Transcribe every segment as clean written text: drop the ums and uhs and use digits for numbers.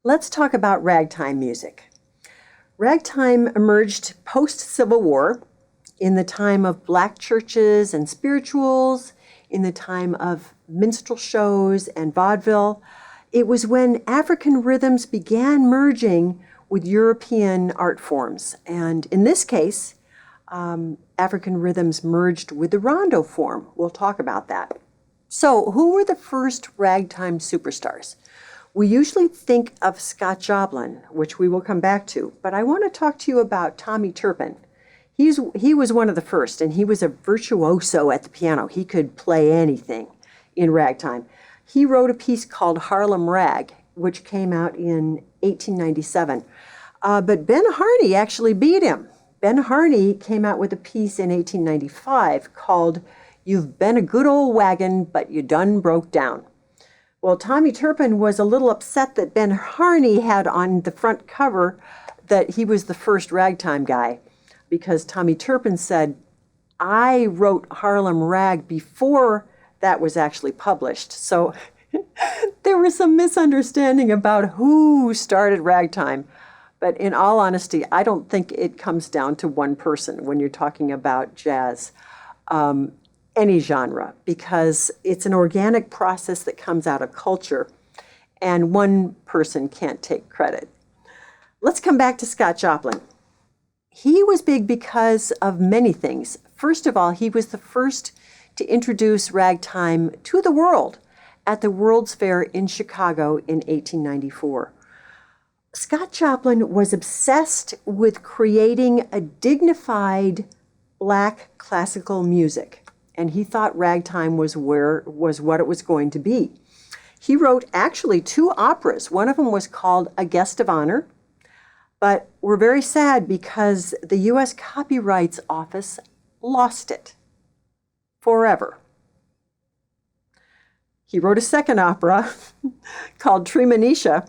Let's talk about ragtime music. Ragtime emerged post-Civil War in the time of black churches and spirituals, in the time of minstrel shows and vaudeville. It was when African rhythms began merging with European art forms. And in this case, African rhythms merged with the rondo form. We'll talk about that. So, who were the first ragtime superstars? We usually think of Scott Joplin, which we will come back to, but I want to talk to you about Tommy Turpin. He was one of the first, and he was a virtuoso at the piano. He could play anything in ragtime. He wrote a piece called Harlem Rag, which came out in 1897. But Ben Harney actually beat him. Ben Harney came out with a piece in 1895 called You've Been a Good Old Wagon, But You Done Broke Down. Well, Tommy Turpin was a little upset that Ben Harney had on the front cover that he was the first ragtime guy, because Tommy Turpin said, I wrote Harlem Rag before that was actually published. So there was some misunderstanding about who started ragtime. But in all honesty, I don't think it comes down to one person when you're talking about jazz, any genre, because it's an organic process that comes out of culture, and one person can't take credit. Let's come back to Scott Joplin. He was big because of many things. First of all, he was the first to introduce ragtime to the world at the World's Fair in Chicago in 1894. Scott Joplin was obsessed with creating a dignified black classical music, and he thought ragtime was what it was going to be. He wrote actually 2 operas. One of them was called A Guest of Honor, but we're very sad because the U.S. Copyrights Office lost it forever. He wrote a second opera called Treemonisha,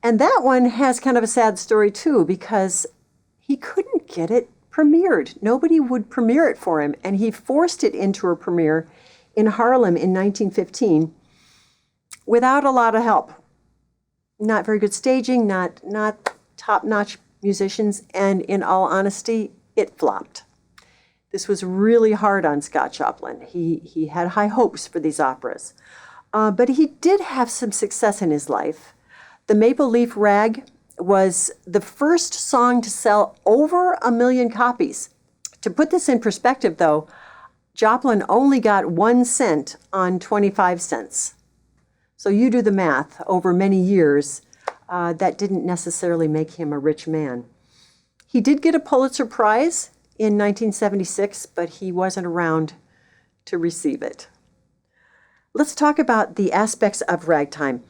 and that one has kind of a sad story too, because he couldn't get it premiered. Nobody would premiere it for him, and he forced it into a premiere in Harlem in 1915 without a lot of help. Not very good staging, not top-notch musicians, and in all honesty, it flopped. This was really hard on Scott Joplin. He had high hopes for these operas. But he did have some success in his life. The Maple Leaf Rag was the first song to sell over 1 million copies. To put this in perspective, though, Joplin only got 1 cent on 25 cents. So you do the math. Over many years, that didn't necessarily make him a rich man. He did get a Pulitzer Prize in 1976, but he wasn't around to receive it. Let's talk about the aspects of ragtime.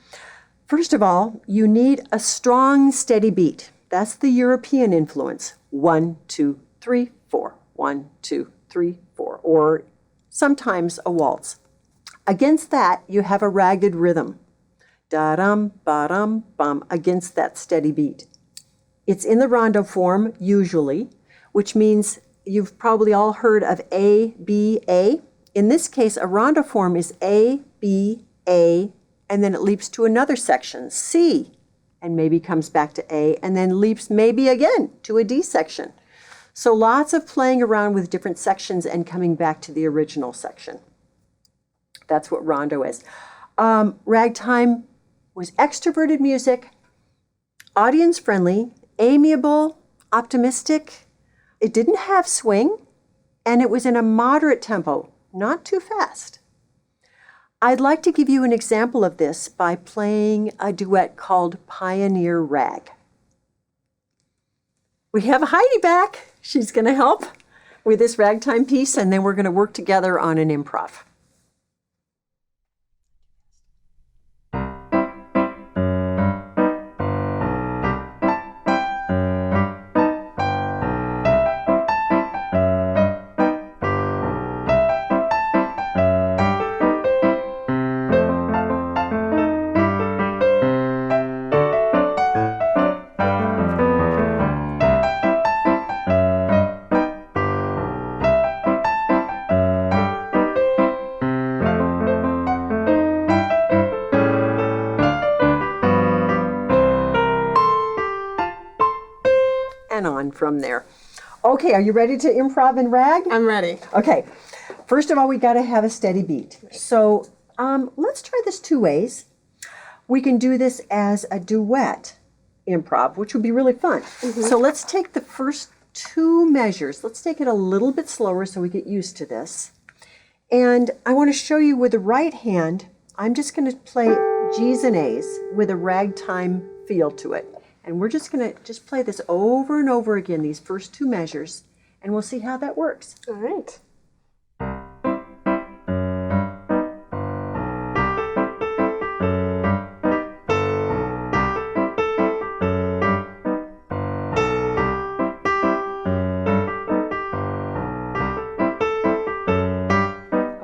First of all, you need a strong, steady beat. That's the European influence. 1, 2, 3, 4. 1, 2, 3, 4. Or sometimes a waltz. Against that, you have a ragged rhythm. Da-dum, ba-dum, bum, against that steady beat. It's in the rondo form, usually, which means you've probably all heard of A, B, A. In this case, a rondo form is A, B, A, and then it leaps to another section, C, and maybe comes back to A, and then leaps maybe again to a D section. So lots of playing around with different sections and coming back to the original section. That's what rondo is. Ragtime was extroverted music, audience-friendly, amiable, optimistic. It didn't have swing, and it was in a moderate tempo, not too fast. I'd like to give you an example of this by playing a duet called Pioneer Rag. We have Heidi back. She's going to help with this ragtime piece, and then we're going to work together on an improv. and on from there. Okay, are you ready to improv and rag? I'm ready. Okay, first of all, we got to have a steady beat. So let's try this two ways. We can do this as a duet improv, which would be really fun. So let's take the first two measures. Let's take it a little bit slower so we get used to this. And I want to show you with the right hand, I'm just going to play G's and A's with a ragtime feel to it. And we're just going to play this over and over again, these first two measures, and we'll see how that works. All right.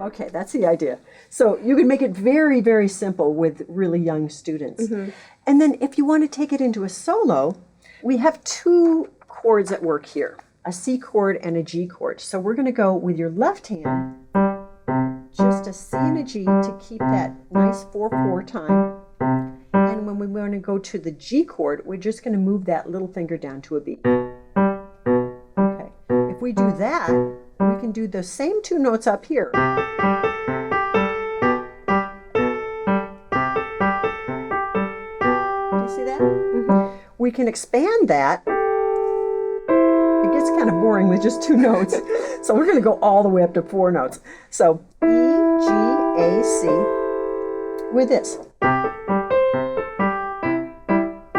Okay, that's the idea. So you can make it very, very simple with really young students. And then if you want to take it into a solo, we have two chords at work here, a C chord and a G chord. So we're going to go with your left hand, just a C and a G to keep that nice 4/4 time. And when we want to go to the G chord, we're just going to move that little finger down to a B. Okay, if we do that, we can do the same two notes up here. We can expand that. It gets kind of boring with just two notes. So we're going to go all the way up to 4 notes. So E, G, A, C with this. Do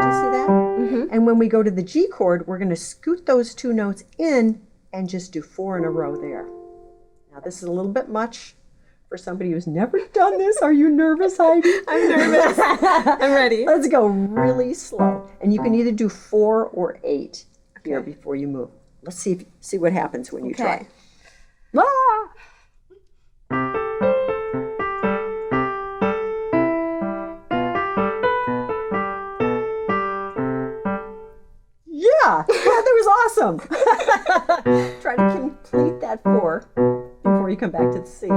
you see that? And when we go to the G chord, we're going to scoot those two notes in and just do 4 in a row there. Now this is a little bit much for somebody who's never done this. Are you nervous, Heidi? I'm nervous. I'm ready. Let's go really slow. And you can either do 4 or 8 here before you move. Let's see what happens when you try. Ah! Yeah, that was awesome. Try to complete that 4 before you come back to the C.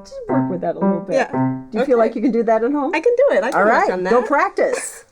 Just work with that a little bit. Yeah. Do you feel like you can do that at home? I can do it. I can All work right, on that. go practice.